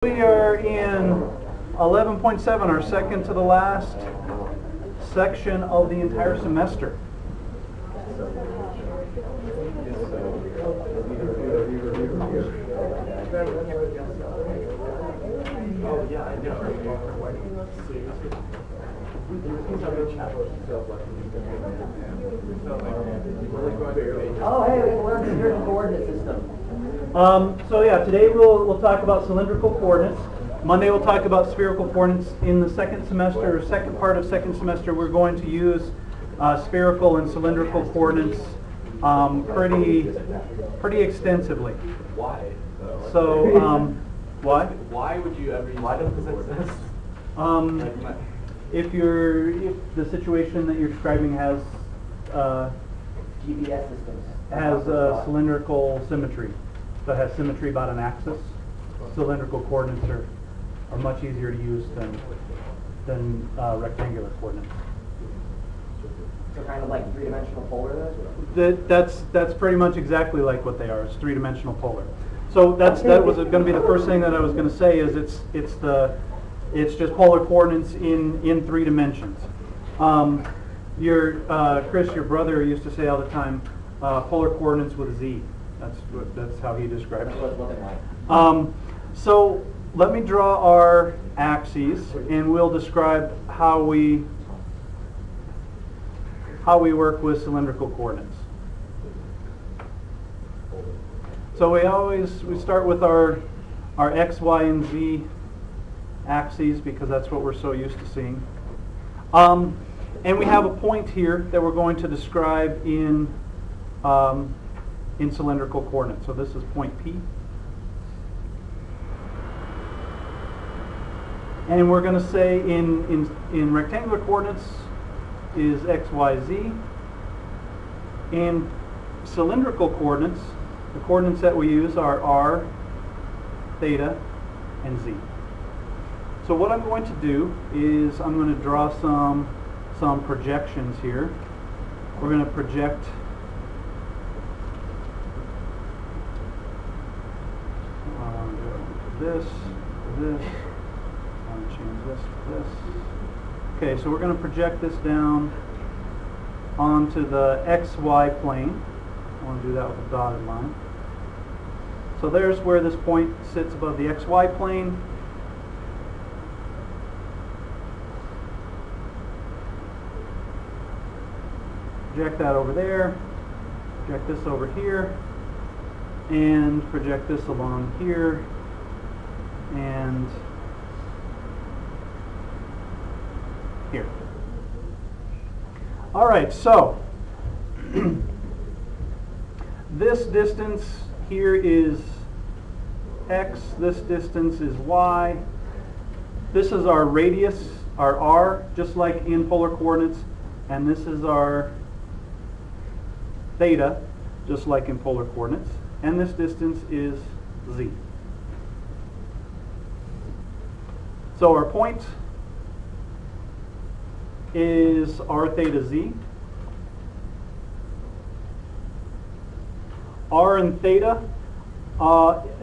We are in 11.7, our second to the last section of the entire semester. Oh, hey, we can learn the cylindrical coordinate system. So yeah, today we'll talk about cylindrical coordinates. Monday we'll talk about spherical coordinates. In the second semester, or second part of second semester, we're going to use spherical and cylindrical coordinates pretty extensively. Why? So why? Why would you ever use coordinates? If the situation that you're describing has GPS systems. Cylindrical symmetry, so it has symmetry about an axis, cylindrical coordinates are much easier to use than rectangular coordinates. So kind of like three-dimensional polar then? That's pretty much exactly like what they are. It's three-dimensional polar. So that was going to be the first thing that I was going to say is it's just polar coordinates in 3 dimensions. Chris, your brother used to say all the time, polar coordinates with Z. That's how he described That's what it's looking like. So let me draw our axes, and we'll describe how we work with cylindrical coordinates. So we start with our x, y, and z axes because that's what we're so used to seeing. And we have a point here that we're going to describe in cylindrical coordinates. So this is point P. And we're going to say in rectangular coordinates is x, y, z. In cylindrical coordinates, the coordinates that we use are r, theta, and z. So what I'm going to do is I'm going to draw some projections here. We're going to project this, this. I want to change this to this. Okay, so we're going to project this down onto the xy plane. I want to do that with a dotted line. So there's where this point sits above the xy plane. Project that over there, project this over here, and project this along here, and here. All right, so this distance here is x, this distance is y. This is our radius, our r, just like in polar coordinates, and this is our theta, just like in polar coordinates, and this distance is z. So our point is r theta z. R and theta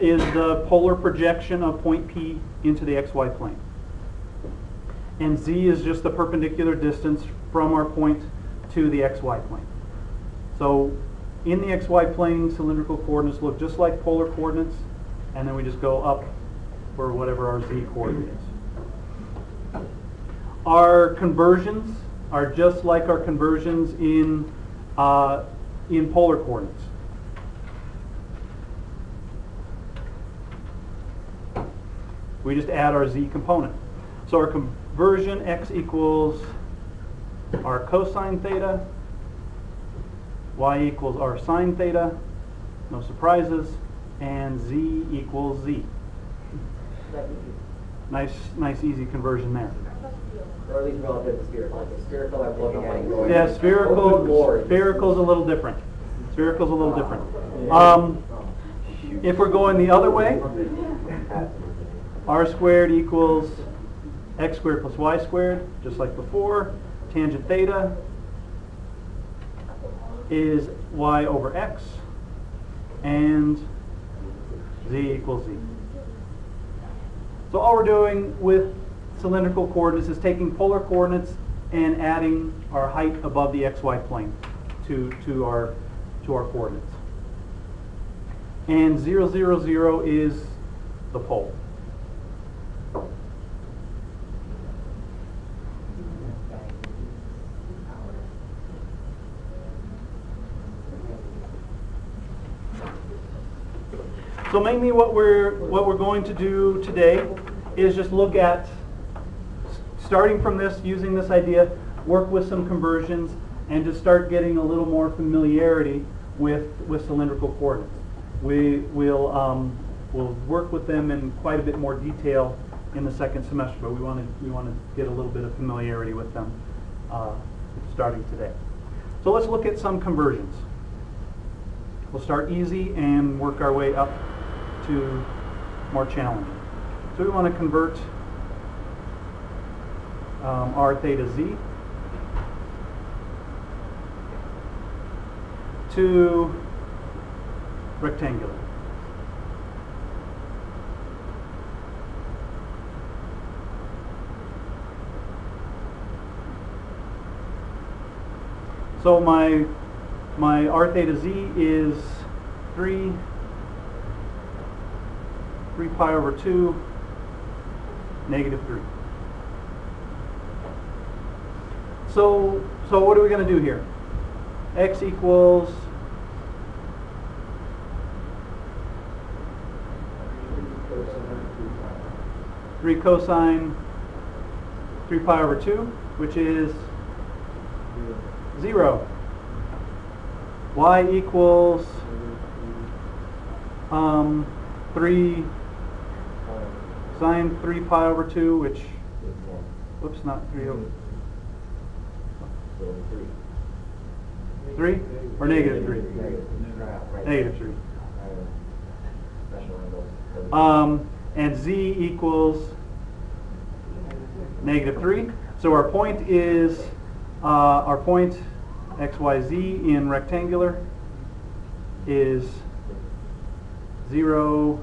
is the polar projection of point P into the xy plane. And z is just the perpendicular distance from our point to the xy plane. So in the xy plane, cylindrical coordinates look just like polar coordinates, and then we just go up for whatever our z coordinate is. Our conversions are just like our conversions in polar coordinates. We just add our z component. So our conversion, x equals our cosine theta, y equals r sine theta, no surprises, and z equals z. Nice easy conversion there. Or at least relative to spherical. Like spherical, I'm looking at it going, Yeah, spherical's a little different. Spherical's a little different. If we're going the other way, r squared equals x squared plus y squared, just like before. Tangent theta is y over x, and z equals z. So all we're doing with cylindrical coordinates is taking polar coordinates and adding our height above the xy plane to our coordinates. And 0, 0, 0 is the pole. So mainly what we're going to do today is just look at, starting from this, using this idea, work with some conversions, and just start getting a little more familiarity with cylindrical coordinates. We'll work with them in quite a bit more detail in the second semester, but we want to get a little bit of familiarity with them starting today. So let's look at some conversions. We'll start easy and work our way up to more challenging. So we want to convert r theta z to rectangular. So my r theta z is 3 pi over 2, negative 3. So what are we going to do here? X equals 3 cosine 3 pi over 2, which is 0. Y equals 3 sine 3 pi over 2, which, whoops, not 3 over 3 or negative 3? Negative 3. And z equals negative 3. So our point is, xyz in rectangular is 0,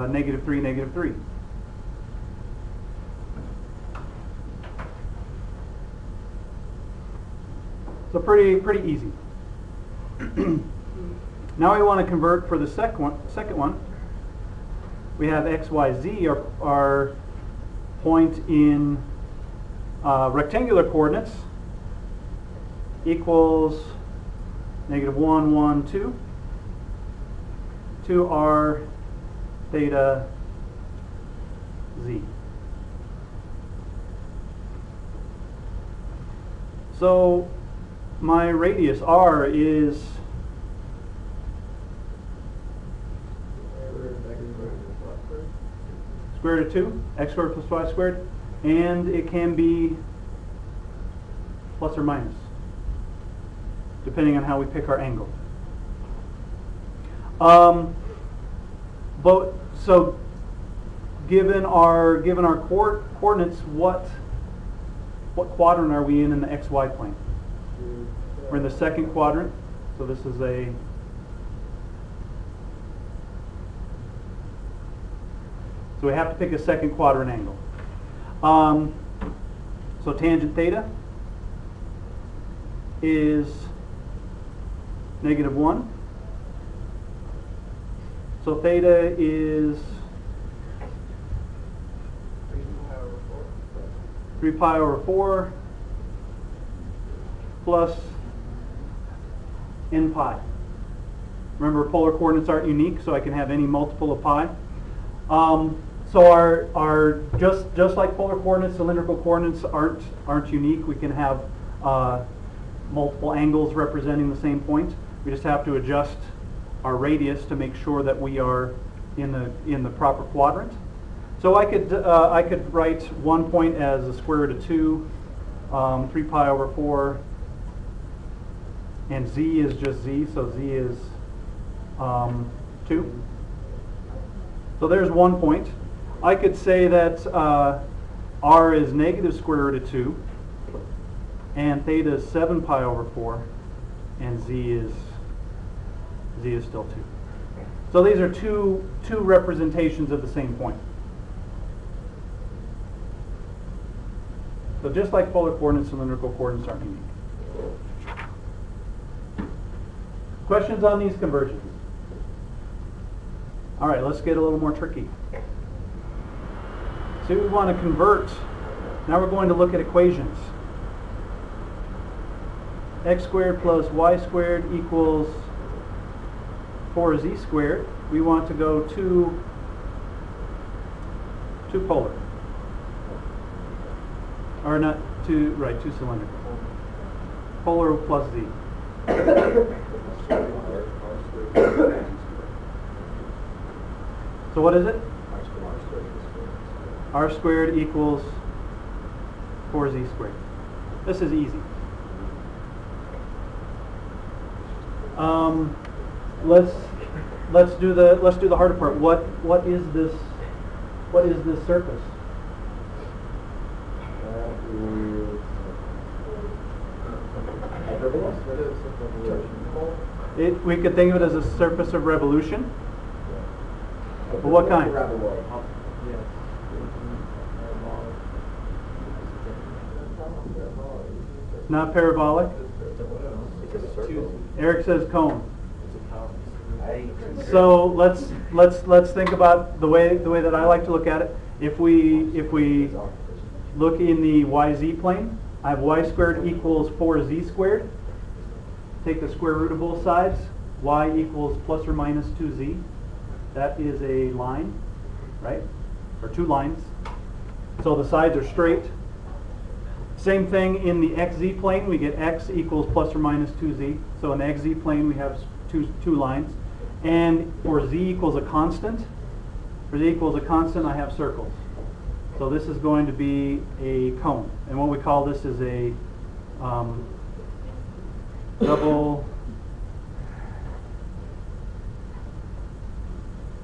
negative 3, negative 3. So pretty easy. Now we want to convert for the second one. We have xyz, our point in rectangular coordinates, equals negative 1, 1, 2 to r theta z. So my radius r is square root of 2, x squared plus y squared, and it can be plus or minus, depending on how we pick our angle. But so given our coordinates, what quadrant are we in the xy plane? We're in the second quadrant, so this is so we have to pick a second quadrant angle. So tangent theta is negative 1. So theta is 3 pi over 4 plus n pi. Remember, polar coordinates aren't unique, so I can have any multiple of pi. So our just like polar coordinates, cylindrical coordinates aren't unique. We can have multiple angles representing the same point. We just have to adjust our radius to make sure that we are in the proper quadrant. So I could write one point as the square root of 2, 3 pi over 4, and z is just z, so z is 2. So there's one point. I could say that r is negative square root of 2, and theta is 7 pi over 4, and z is still 2. So these are two representations of the same point. So just like polar coordinates, cylindrical coordinates aren't unique. Questions on these conversions? All right, let's get a little more tricky. So we want to convert. Now we're going to look at equations. X squared plus y squared equals 4z squared. We want to go to polar. Or not to, right, to cylindrical. Polar plus z. So what is it? R squared equals 4z squared. This is easy. Let's do the harder part. What is this surface? We could think of it as a surface of revolution. But what kind? Not parabolic. Eric says cone. So let's think about the way that I like to look at it. If we look in the YZ plane, I have y squared equals 4z squared. Take the square root of both sides. Y equals plus or minus 2z. That is a line, right? Or two lines. So the sides are straight. Same thing in the xz plane. We get x equals plus or minus 2z. So in the xz plane we have two lines. And for z equals a constant, I have circles. So this is going to be a cone. And what we call this is a double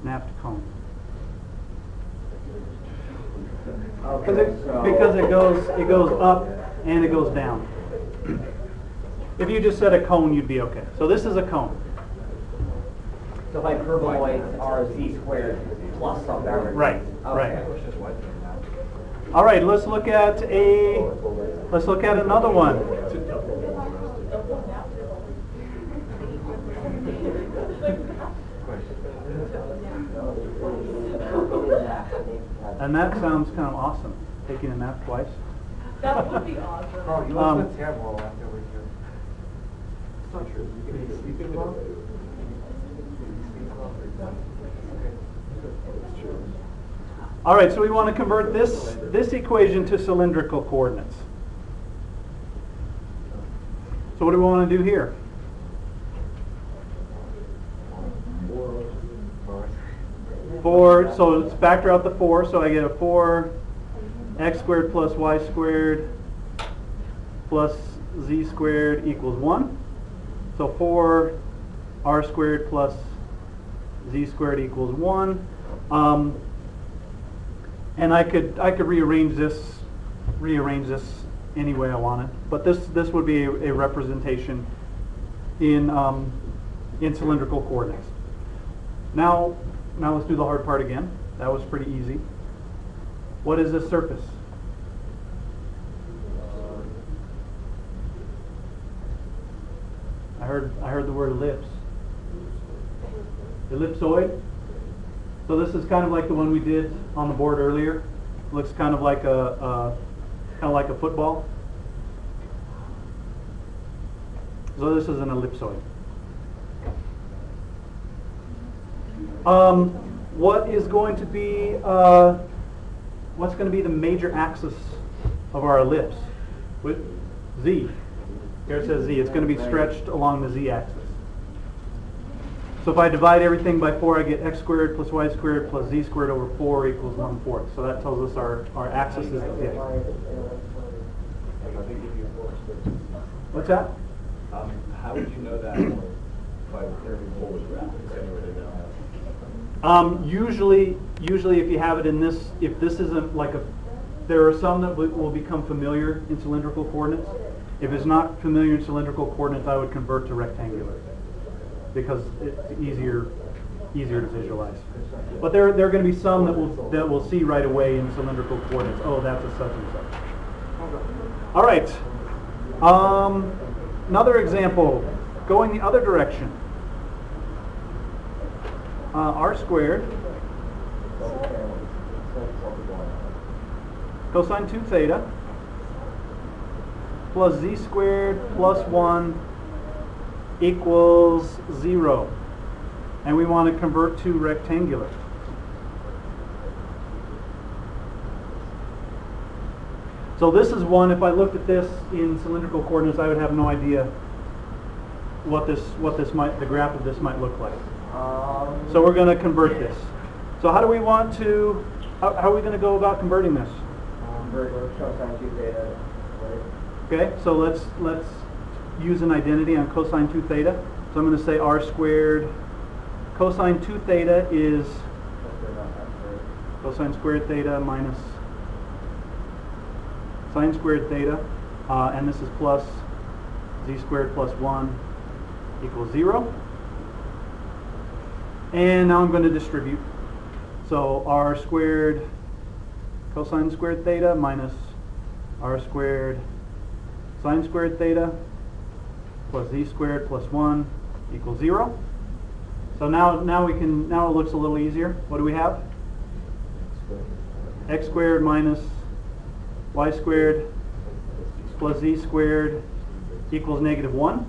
napped cone. Because it goes up and it goes down. If you just said a cone, you'd be okay. So this is a cone. So if I hyperboloid RZ squared plus something. Right. Okay. Right. All right. Let's look at another one. And that sounds kind of awesome. Taking a nap twice. That would be awesome. Oh, you look so terrible after we do. It's not true. You can be sleeping well. All right, so we want to convert this equation to cylindrical coordinates. So what do we want to do here? So let's factor out the 4. So I get a 4 x squared plus y squared plus z squared equals 1. So 4 r squared plus z squared equals 1. And I could rearrange this any way I want it. But this would be a representation in cylindrical coordinates. Now let's do the hard part again. That was pretty easy. What is this surface? I heard the word ellipse. Ellipsoid. So this is kind of like the one we did on the board earlier. Looks kind of like a football. So this is an ellipsoid. What's going to be the major axis of our ellipse? With z. Here it says z. It's going to be stretched along the z-axis. So if I divide everything by 4, I get x squared plus y squared plus z squared over 4 equals 1/4. So that tells us our axis is the z. What's that? How would you know that by observing forward graph? Is there any way to know? Usually if you have it in this, if this isn't like there are some that will become familiar in cylindrical coordinates. If it's not familiar in cylindrical coordinates, I would convert to rectangular because it's easier easier to visualize. But there are going to be some that we'll see right away in cylindrical coordinates. Oh, that's a such and such. All right. Another example, going the other direction. R squared cosine 2 theta plus z squared plus 1 equals 0. And we want to convert to rectangular. So this is one, if I looked at this in cylindrical coordinates, I would have no idea what the graph of this might look like. So we're going to convert this. So how do we want to, how are we going to go about converting this? Cosine 2 theta. Okay, so let's use an identity on cosine 2 theta. So I'm going to say r squared cosine 2 theta is cosine squared theta minus sine squared theta, and this is plus z squared plus 1 equals 0. And now I'm going to distribute. So r squared cosine squared theta minus r squared sine squared theta plus z squared plus 1 equals 0. So now it looks a little easier. What do we have? X squared minus y squared plus z squared equals -1.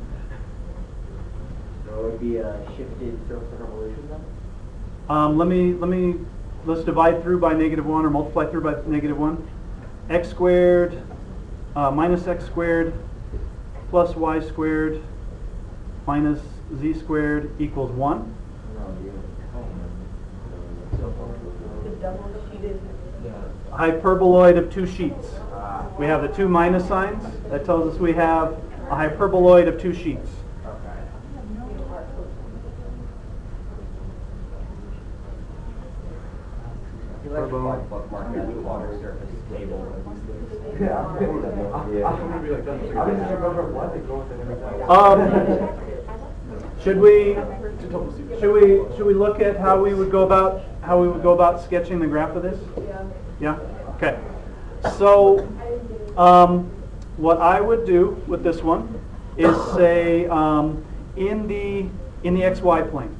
So it would be a shifted surface of revolution then? Let's divide through by -1 or multiply through by -1. X squared minus x squared plus y squared minus z squared equals 1. The double sheeted. Hyperboloid of two sheets. We have the two minus signs. That tells us we have a hyperboloid of two sheets. You like to bookmark that water surface table. Yeah, I'm just remember what they go with it every time. Should we look at how we would go about sketching the graph of this? Yeah. Yeah? Okay. So what I would do with this one is say in the xy plane.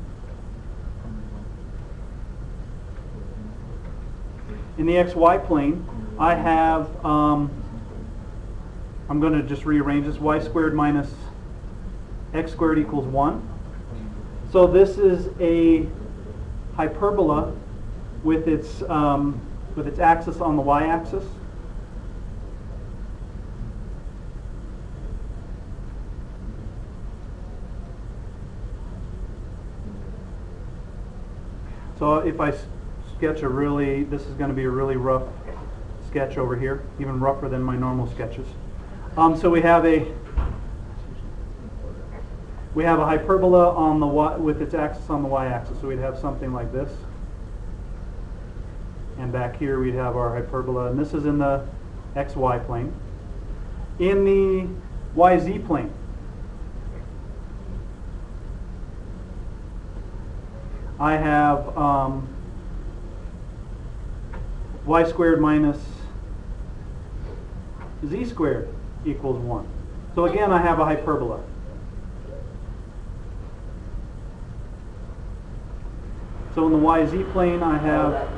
In the xy plane, I have, I'm going to just rearrange this, y squared minus x squared equals 1. So this is a hyperbola with its axis on the y-axis. So if I sketch this is going to be a really rough sketch over here, even rougher than my normal sketches. So we have a hyperbola on the with its axis on the y-axis. So we'd have something like this, and back here we'd have our hyperbola, and this is in the xy plane. In the yz plane, I have y squared minus z squared equals 1. So again, I have a hyperbola. So in the yz plane, I have...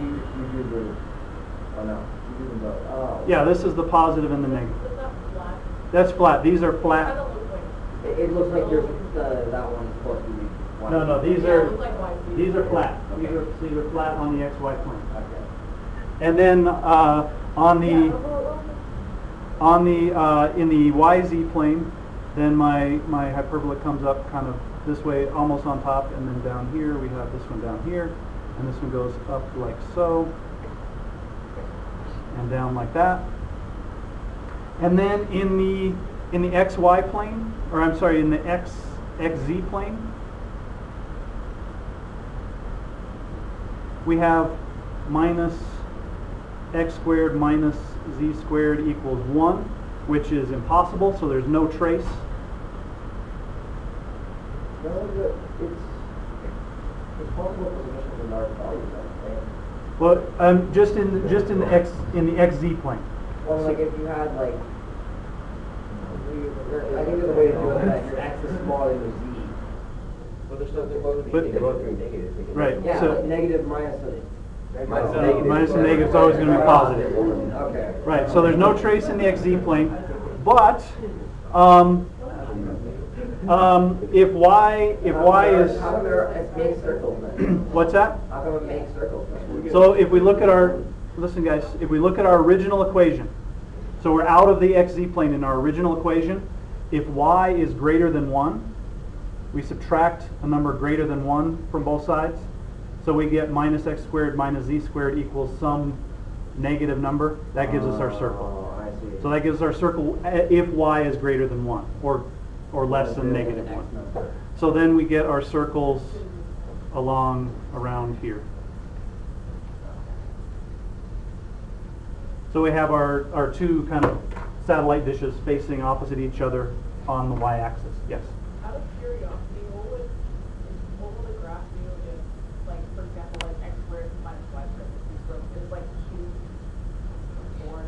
Yeah, this is the positive and the negative. Is that flat? That's flat. These are flat. Kind of looks like. It looks like there's that one's supposed to be one. No, these Yeah, are it looks like YZ. these are flat. Okay. These are flat on the xy plane. Okay. And then in the yz plane, then my hyperbola comes up kind of this way, almost on top, and then down here we have this one down here, and this one goes up like so, and down like that. And then in the xy plane, or I'm sorry, in the xz plane, we have minus x squared minus z squared equals 1, which is impossible, so there's no trace. There's multiple positions in large values, right? Well, just in the xz plane. Well, like if you had like, I think there's a way to do it that your x is smaller than your z. But they're still, they're both But- they're both being negative. Right. Yeah, So- like negative minus a. Minus So minus and negative is always going to be positive. Okay. Right. So there's no trace in the xz plane, but if y is How come it makes circles then? what's that? How come it makes circles then? So if we look at our, listen guys, if we look at our original equation, so we're out of the xz plane in our original equation, if y is greater than 1, we subtract a number greater than 1 from both sides, so we get minus x squared minus z squared equals some negative number. That gives us our circle. Oh, I see. So that gives us our circle if y is greater than 1, or less than negative 1. So then we get our circles around here. So we have our two kind of satellite dishes facing opposite each other on the y-axis. Yes? Out of curiosity, what would the graph do if, like, for example, like x squared minus y squared is like cube 4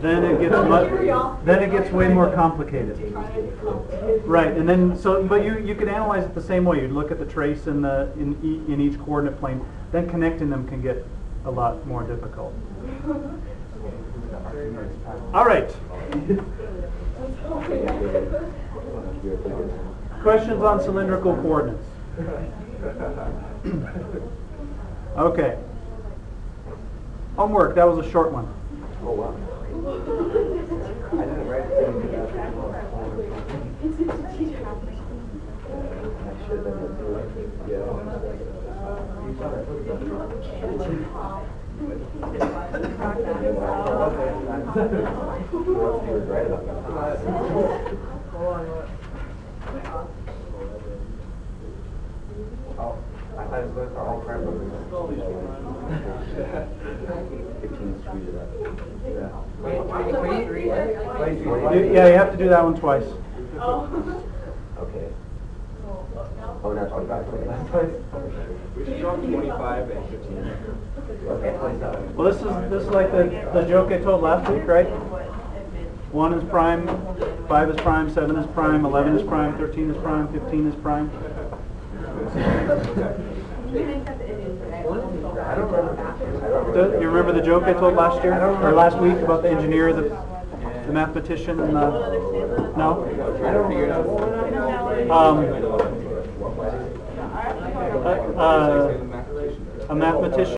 Then it gets way more complicated. Right, and then but you could analyze it the same way. You'd look at the trace in each coordinate plane. Then connecting them can get a lot more difficult. All right. Questions on cylindrical coordinates? Okay. Homework. That was a short one. Oh, wow. I didn't write it. I should have done Oh, I thought it was all prime numbers. 15 screwed it up. Yeah, you have to do that one twice. Okay. Oh, now 25. We should go 25 and 15. Okay, 27. Well, this is like the joke I told last week, right? 1 is prime, 5 is prime, 7 is prime, 11 is prime, 13 is prime, 15 is prime. You remember the joke I told last year or last week about the engineer, the mathematician, and the no? A mathematician.